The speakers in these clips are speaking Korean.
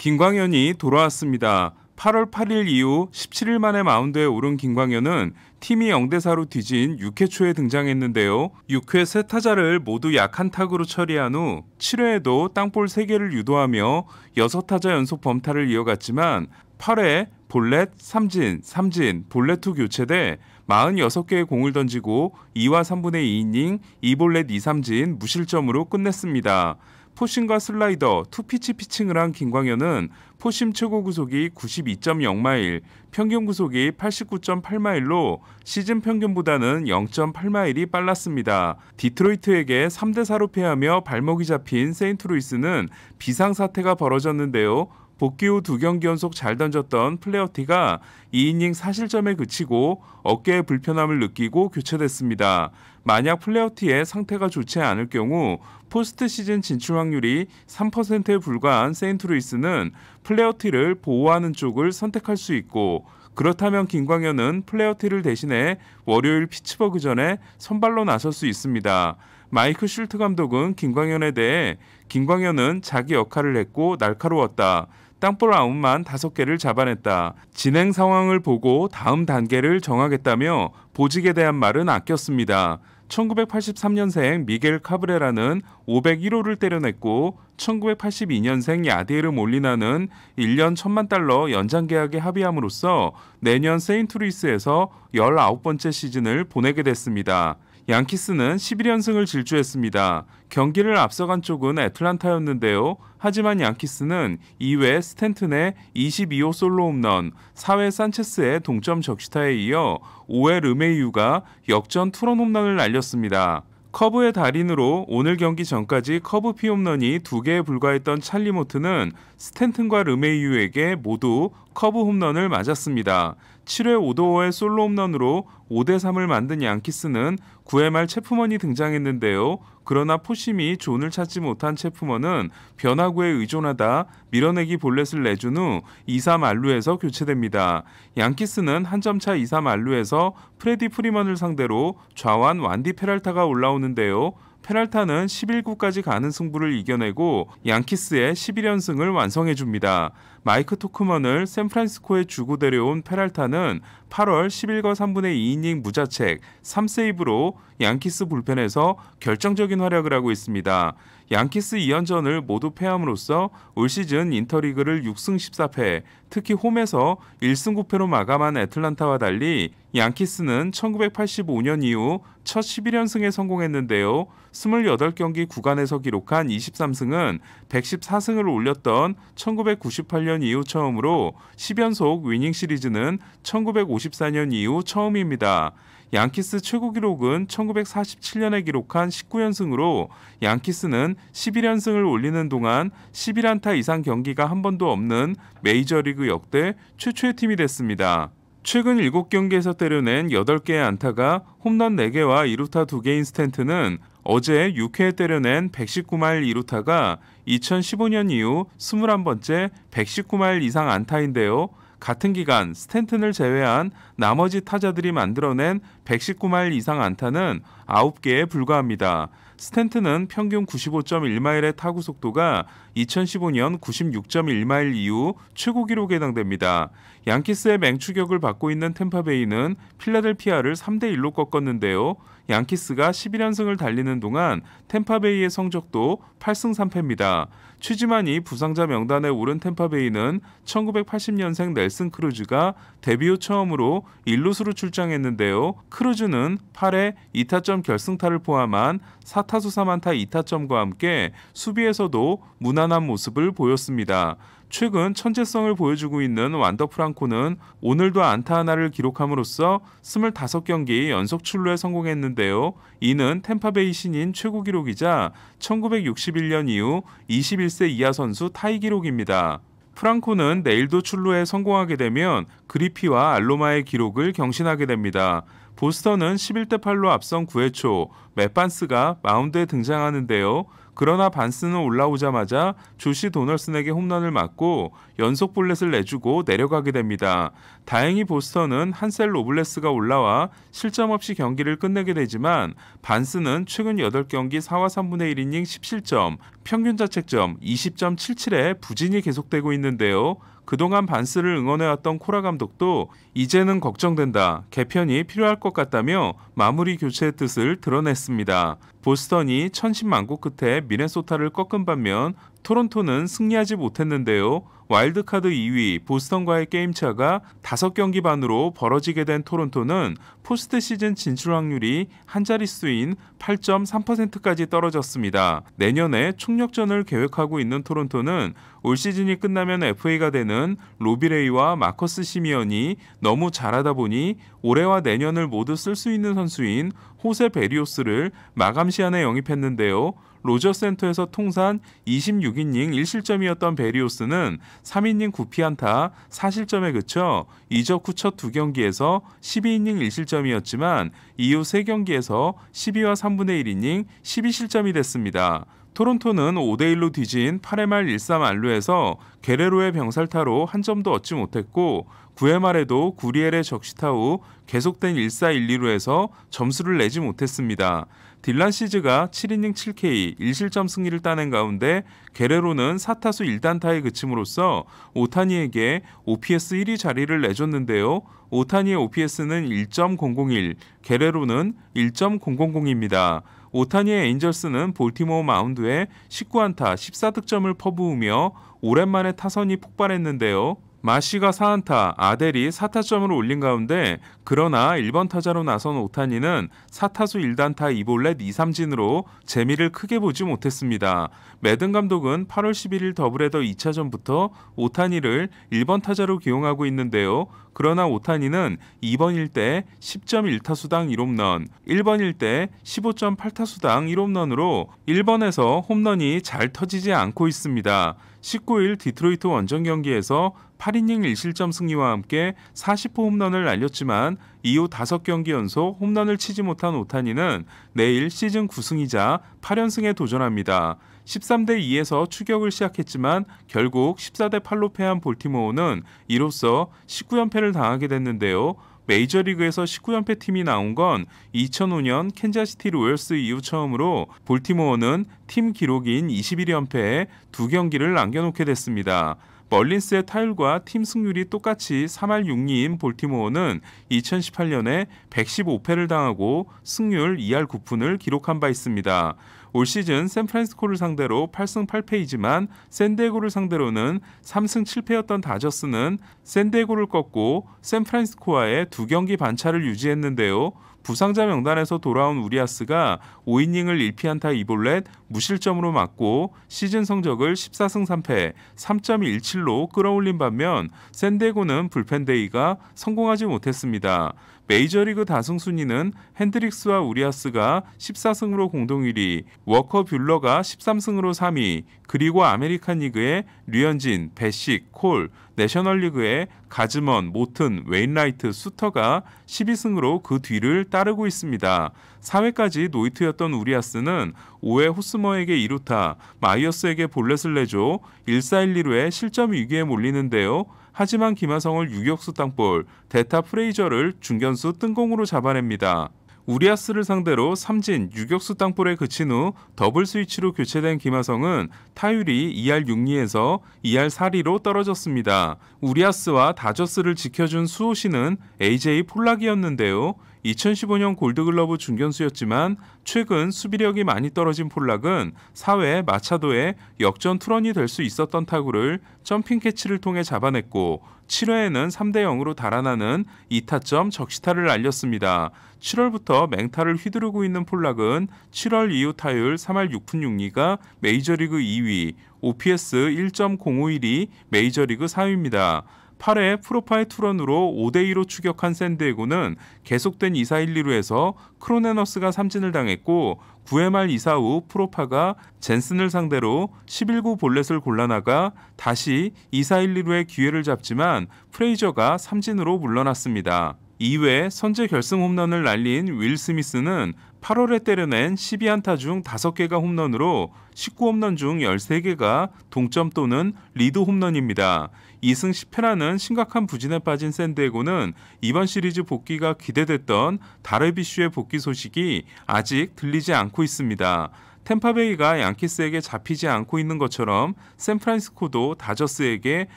김광현이 돌아왔습니다. 8월 8일 이후 17일 만에 마운드에 오른 김광현은 팀이 0대4로 뒤진 6회 초에 등장했는데요. 6회 세 타자를 모두 약한타구로 처리한 후 7회에도 땅볼 3개를 유도하며 6타자 연속 범타를 이어갔지만 8회 볼넷, 삼진, 볼넷 후 교체돼 46개의 공을 던지고 2와 3분의 2이닝, 2볼넷 2삼진 무실점으로 끝냈습니다. 포심과 슬라이더, 투피치 피칭을 한 김광현은 포심 최고 구속이 92.0마일, 평균 구속이 89.8마일로 시즌 평균보다는 0.8마일이 빨랐습니다. 디트로이트에게 3대4로 패하며 발목이 잡힌 세인트루이스는 비상사태가 벌어졌는데요. 복귀 후 2경기 연속 잘 던졌던 플레어티가 2이닝 4실점에 그치고 어깨에 불편함을 느끼고 교체됐습니다. 만약 플레어티의 상태가 좋지 않을 경우 포스트 시즌 진출 확률이 3%에 불과한 세인트루이스는 플레어티를 보호하는 쪽을 선택할 수 있고, 그렇다면 김광현은 플레어티를 대신해 월요일 피츠버그전에 선발로 나설 수 있습니다. 마이크 슐트 감독은 김광현에 대해 김광현은 자기 역할을 했고 날카로웠다. 땅볼 아웃만 5개를 잡아냈다. 진행 상황을 보고 다음 단계를 정하겠다며 보직에 대한 말은 아꼈습니다. 1983년생 미겔 카브레라는 501호를 때려냈고 1982년생 야디에르 몰리나는 1년 $10,000,000 연장 계약에 합의함으로써 내년 세인트루이스에서 19번째 시즌을 보내게 됐습니다. 양키스는 11연승을 질주했습니다. 경기를 앞서간 쪽은 애틀란타였는데요. 하지만 양키스는 2회 스탠튼의 22호 솔로 홈런, 4회 산체스의 동점 적시타에 이어 5회 르메이유가 역전 투런 홈런을 날렸습니다. 커브의 달인으로 오늘 경기 전까지 커브 피홈런이 2개에 불과했던 찰리 모트는 스탠튼과 르메이유에게 모두 커브 홈런을 맞았습니다. 7회 오도어의 솔로 홈런으로 5대3을 만든 양키스는 9회 말 체프먼이 등장했는데요. 그러나 포심이 존을 찾지 못한 체프먼은 변화구에 의존하다 밀어내기 볼넷을 내준 후 2-3안루에서 교체됩니다. 양키스는 한 점차 2-3안루에서 프레디 프리먼을 상대로 좌완 완디 페랄타가 올라오는데요. 페랄타는 11구까지 가는 승부를 이겨내고 양키스의 11연승을 완성해줍니다. 마이크 토크먼을 샌프란시스코에 주고 데려온 페랄타는 8월 11과 3분의 2이닝 무자책 3세이브로 양키스 불펜에서 결정적인 활약을 하고 있습니다. 양키스 2연전을 모두 패함으로써 올 시즌 인터리그를 6승 14패, 특히 홈에서 1승 9패로 마감한 애틀란타와 달리 양키스는 1985년 이후 첫 11연승에 성공했는데요. 28경기 구간에서 기록한 23승은 114승을 올렸던 1998년 이후 처음으로 10연속 위닝 시리즈는 1954년 이후 처음입니다. 양키스 최고 기록은 1947년에 기록한 19연승으로 양키스는 11연승을 올리는 동안 11안타 이상 경기가 한 번도 없는 메이저리그 역대 최초의 팀이 됐습니다. 최근 7경기에서 때려낸 8개의 안타가 홈런 4개와 2루타 2개인 스탠튼은 어제 6회에 때려낸 119마일 2루타가 2015년 이후 21번째 119마일 이상 안타인데요. 같은 기간 스탠튼을 제외한 나머지 타자들이 만들어낸 119마일 이상 안타는 9개에 불과합니다. 스탠튼은 평균 95.1마일의 타구 속도가 2015년 96.1마일 이후 최고 기록에 해당됩니다. 양키스의 맹추격을 받고 있는 템파베이는 필라델피아를 3대1로 꺾었는데요. 양키스가 11연승을 달리는 동안 템파베이의 성적도 8승 3패입니다. 취지만이 부상자 명단에 오른 템파베이는 1980년생 넬슨 크루즈가 데뷔 후 처음으로 1루수로 출장했는데요. 크루즈는 8회 2타점 결승타를 포함한 4타수 3안타 2타점과 함께 수비에서도 무난한 모습을 보였습니다. 최근 천재성을 보여주고 있는 완더 프랑코는 오늘도 안타 하나를 기록함으로써 25경기 연속 출루에 성공했는데요. 이는 템파베이 신인 최고 기록이자 1961년 이후 21세 이하 선수 타이 기록입니다. 프랑코는 내일도 출루에 성공하게 되면 그리피와 알로마의 기록을 경신하게 됩니다. 보스턴은 11대8로 앞선 9회 초 맷 반스가 마운드에 등장하는데요. 그러나 반스는 올라오자마자 조시 도널슨에게 홈런을 맞고 연속 볼넷을 내주고 내려가게 됩니다. 다행히 보스턴은 한셀 로블레스가 올라와 실점 없이 경기를 끝내게 되지만 반스는 최근 8경기 4와 3분의 1이닝 10실점, 평균 자책점 20.77에 부진이 계속되고 있는데요. 그동안 반스를 응원해왔던 코라 감독도 이제는 걱정된다, 개편이 필요할 것 같다며 마무리 교체의 뜻을 드러냈습니다. 보스턴이 1010만고 끝에 미네소타를 꺾은 반면 토론토는 승리하지 못했는데요. 와일드카드 2위 보스턴과의 게임차가 5경기 반으로 벌어지게 된 토론토는 포스트 시즌 진출 확률이 한 자릿수인 8.3%까지 떨어졌습니다. 내년에 총력전을 계획하고 있는 토론토는 올 시즌이 끝나면 FA가 되는 로비레이와 마커스 시미언이 너무 잘하다 보니 올해와 내년을 모두 쓸 수 있는 선수인 호세 베리오스를 마감 시한에 영입했는데요. 로저 센터에서 통산 26이닝 1실점이었던 베리오스는 3이닝 9피안타 4실점에 그쳐 이적 후 첫 2경기에서 12이닝 1실점이었지만 이후 3경기에서 12와 3분의 1이닝 12실점이 됐습니다. 토론토는 5대1로 뒤진 8회 말 1-3안루에서 게레로의 병살타로 한 점도 얻지 못했고 9회 말에도 구리엘의 적시타 후 계속된 1-4-1-2루에서 점수를 내지 못했습니다. 딜란 시즈가 7이닝 7K 1실점 승리를 따낸 가운데 게레로는 4타수 1단타에 그침으로써 오타니에게 OPS 1위 자리를 내줬는데요. 오타니의 OPS는 1.001, 게레로는 1.000입니다. 오타니의 에인절스는 볼티모어 마운드에 19안타 14득점을 퍼부으며 오랜만에 타선이 폭발했는데요. 마시가 4안타, 아델이 4타점을 올린 가운데 그러나 1번 타자로 나선 오타니는 4타수 1단타 2볼넷 2삼진으로 재미를 크게 보지 못했습니다. 매든 감독은 8월 11일 더블헤더 2차전부터 오타니를 1번 타자로 기용하고 있는데요. 그러나 오타니는 2번일 때 10.1타수당 1홈런, 1번일 때 15.8타수당 1홈런으로 1번에서 홈런이 잘 터지지 않고 있습니다. 19일 디트로이트 원정 경기에서 8이닝 1실점 승리와 함께 40호 홈런을 날렸지만 이후 5경기 연속 홈런을 치지 못한 오타니는 내일 시즌 9승이자 8연승에 도전합니다. 13대2에서 추격을 시작했지만 결국 14대8로 패한 볼티모어는 이로써 19연패를 당하게 됐는데요. 메이저리그에서 19연패 팀이 나온 건 2005년 캔자스시티 로열스 이후 처음으로 볼티모어는 팀 기록인 21연패에 2경기를 남겨놓게 됐습니다. 멀린스의 타율과 팀 승률이 똑같이 3할 6리인 볼티모어는 2018년에 115패를 당하고 승률 2할 9푼을 기록한 바 있습니다. 올 시즌 샌프란시스코를 상대로 8승 8패이지만 샌디에고를 상대로는 3승 7패였던 다저스는 샌디에고를 꺾고 샌프란시스코와의 2경기 반차를 유지했는데요. 부상자 명단에서 돌아온 우리아스가 5이닝을 1피안타 2볼넷 무실점으로 막고 시즌 성적을 14승 3패 3.17로 끌어올린 반면 샌디에고는 불펜데이가 성공하지 못했습니다. 메이저리그 다승 순위는 핸드릭스와 우리아스가 14승으로 공동 1위, 워커 뷰러가 13승으로 3위, 그리고 아메리칸 리그의 류현진, 배식, 콜, 내셔널리그의 가즈먼, 모튼, 웨인라이트, 수터가 12승으로 그 뒤를 따르고 있습니다. 4회까지 노히트였던 우리아스는 5회 호스머에게 2루타, 마이어스에게 볼넷을 내줘 1-4-1-2루에 실점 위기에 몰리는데요. 하지만 김하성을 유격수 땅볼, 대타 프레이저를 중견수 뜬공으로 잡아냅니다. 우리아스를 상대로 삼진, 유격수 땅볼에 그친 후 더블 스위치로 교체된 김하성은 타율이 2할 6리에서 2할 4리로 떨어졌습니다. 우리아스와 다저스를 지켜준 수호신은 AJ 폴락이었는데요. 2015년 골드글러브 중견수였지만 최근 수비력이 많이 떨어진 폴락은 4회 마차도의 역전 투런이 될 수 있었던 타구를 점핑 캐치를 통해 잡아냈고 7회에는 3대0으로 달아나는 2타점 적시타를 날렸습니다. 7월부터 맹타를 휘두르고 있는 폴락은 7월 이후 타율 3할 6푼 6리가 메이저리그 2위, OPS 1.051이 메이저리그 4위입니다. 8회 프로파의 투런으로 5대2로 추격한 샌디에고는 계속된 2-4-1-2루에서 크로네너스가 삼진을 당했고 9회 말 2사 후 프로파가 젠슨을 상대로 11구 볼넷을 골라나가 다시 2-4-1-2루의 기회를 잡지만 프레이저가 삼진으로 물러났습니다. 2회 선제 결승 홈런을 날린 윌 스미스는 8월에 때려낸 12안타 중 5개가 홈런으로 19홈런 중 13개가 동점 또는 리드 홈런입니다. 2승 10패라는 심각한 부진에 빠진 샌디에고는 이번 시리즈 복귀가 기대됐던 다르비슈의 복귀 소식이 아직 들리지 않고 있습니다. 템파베이가 양키스에게 잡히지 않고 있는 것처럼 샌프란시스코도 다저스에게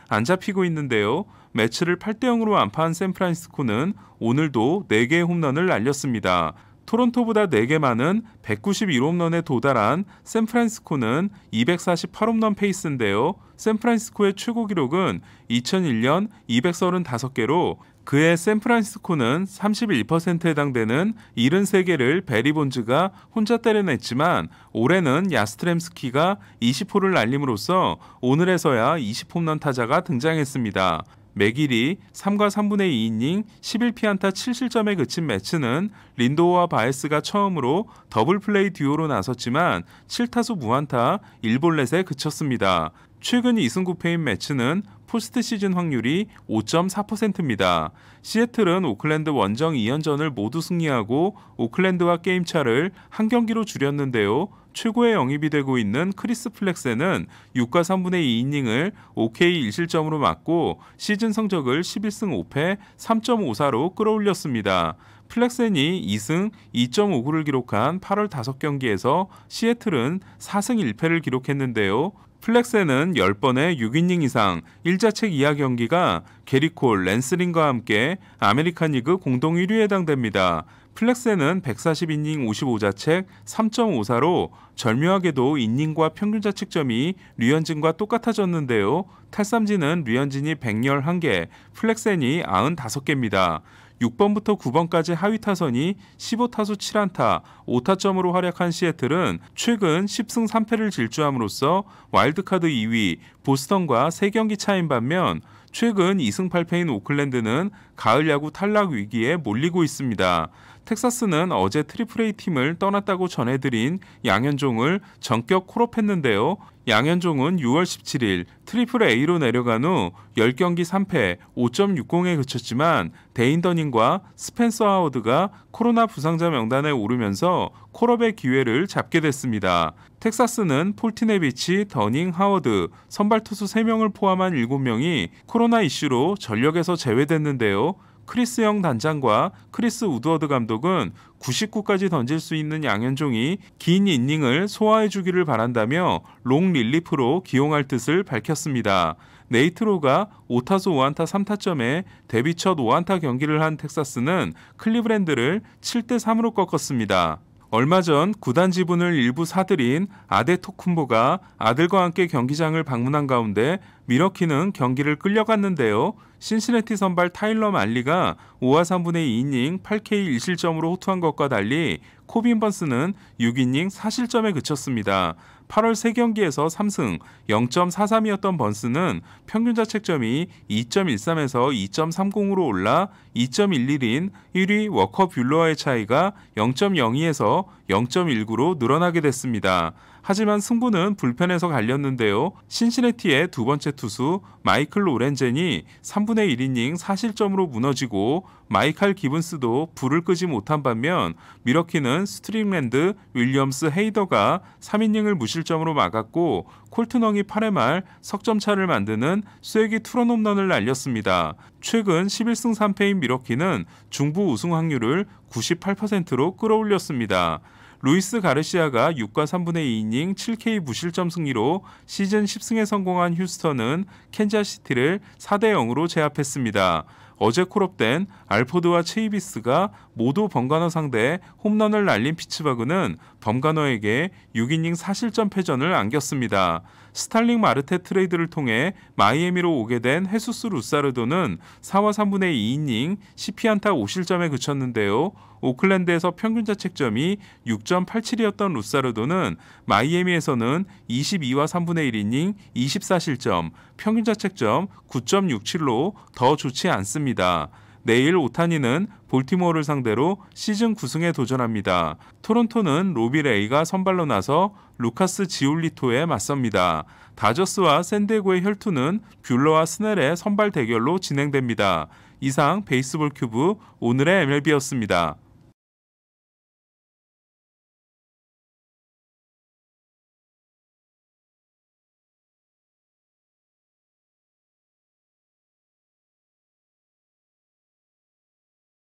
안 잡히고 있는데요. 매치를 8대0으로 완파한 샌프란시스코는 오늘도 4개의 홈런을 날렸습니다. 토론토보다 4개 많은 191홈런에 도달한 샌프란시스코는 248홈런 페이스인데요. 샌프란시스코의 최고 기록은 2001년 235개로 그해 샌프란시스코는 31%에 해당되는 73개를 베리 본즈가 혼자 때려냈지만 올해는 야스트렘스키가 20호를 날림으로써 오늘에서야 20홈런 타자가 등장했습니다. 맥일이 3과 3분의 2이닝 11피안타 7실점에 그친 매치는 린도어와 바에스가 처음으로 더블 플레이 듀오로 나섰지만 7타수 무안타 1볼넷에 그쳤습니다. 최근 2승 9패인 매치는 포스트 시즌 확률이 5.4%입니다. 시애틀은 오클랜드 원정 2연전을 모두 승리하고 오클랜드와 게임차를 한 경기로 줄였는데요. 최고의 영입이 되고 있는 크리스 플렉센은 6과 3분의 2이닝을 OK 1실점으로 맞고 시즌 성적을 11승 5패 3.54로 끌어올렸습니다. 플렉센이 2승 2.59를 기록한 8월 5경기에서 시애틀은 4승 1패를 기록했는데요. 플렉센은 10번의 6이닝 이상 1자책 이하 경기가 게리콜, 랜스린과 함께 아메리칸 리그 공동 1위에 해당됩니다. 플렉센은 140이닝 55자책 3.54로 절묘하게도 이닝과 평균 자책점이 류현진과 똑같아졌는데요. 탈삼진은 류현진이 111개, 플렉센이 95개입니다. 6번부터 9번까지 하위 타선이 15타수 7안타, 5타점으로 활약한 시애틀은 최근 10승 3패를 질주함으로써 와일드카드 2위 보스턴과 3경기 차인 반면 최근 2승 8패인 오클랜드는 가을 야구 탈락 위기에 몰리고 있습니다. 텍사스는 어제 트리플A 팀을 떠났다고 전해드린 양현종을 전격 콜업했는데요. 양현종은 6월 17일 트리플A로 내려간 후 10경기 3패 5.60에 그쳤지만 데인 더닝과 스펜서 하워드가 코로나 부상자 명단에 오르면서 콜업의 기회를 잡게 됐습니다. 텍사스는 폴티네비치, 더닝, 하워드, 선발 투수 3명을 포함한 7명이 코로나 이슈로 전력에서 제외됐는데요. 크리스 영 단장과 크리스 우드워드 감독은 99까지 던질 수 있는 양현종이 긴 이닝을 소화해주기를 바란다며 롱 릴리프로 기용할 뜻을 밝혔습니다. 네이트로가 5타수 5안타 3타점에 데뷔 첫 5안타 경기를 한 텍사스는 클리브랜드를 7대3으로 꺾었습니다. 얼마 전 구단 지분을 일부 사들인 아데토쿤보가 아들과 함께 경기장을 방문한 가운데 미러키는 경기를 끌려갔는데요. 신시내티 선발 타일러 말리가 5와 3분의 2이닝 8K 1실점으로 호투한 것과 달리 코빈 번스는 6이닝 4실점에 그쳤습니다. 8월 3경기에서 3승 0.43이었던 번스는 평균 자책점이 2.13에서 2.30으로 올라 2.11인 1위 워커 뷰러와의 차이가 0.02에서 0.19로 늘어나게 됐습니다. 하지만 승부는 불펜에서 갈렸는데요. 신시내티의 두 번째 투수 마이클 로렌젠이 3분의 1이닝 4실점으로 무너지고 마이칼 기븐스도 불을 끄지 못한 반면 미러키는 스트링랜드, 윌리엄스, 헤이더가 3이닝을 무실점으로 막았고 콜트넘이 8회 말 석점차를 만드는 쐐기 투런 홈런을 날렸습니다. 최근 11승 3패인 미러키는 중부 우승 확률을 98%로 끌어올렸습니다. 루이스 가르시아가 6과 3분의 2이닝 7K 무실점 승리로 시즌 10승에 성공한 휴스턴은 캔자스시티를 4대0으로 제압했습니다. 어제 콜업된 알포드와 체이비스가 모두 범가너 상대에 홈런을 날린 피츠버그는 범가너에게 6이닝 4실점 패전을 안겼습니다. 스탈링 마르테 트레이드를 통해 마이애미로 오게 된 헤수스 루사르도는 4와 3분의 2이닝 10피안타 5실점에 그쳤는데요. 오클랜드에서 평균 자책점이 6.87이었던 루사르도는 마이애미에서는 22와 3분의 1이닝 24실점, 평균 자책점 9.67로 더 좋지 않습니다. 내일 오타니는 볼티모어를 상대로 시즌 9승에 도전합니다. 토론토는 로비 레이가 선발로 나서 루카스 지올리토에 맞섭니다. 다저스와 샌디에고의 혈투는 뷰러와 스넬의 선발 대결로 진행됩니다. 이상 베이스볼 큐브 오늘의 MLB였습니다.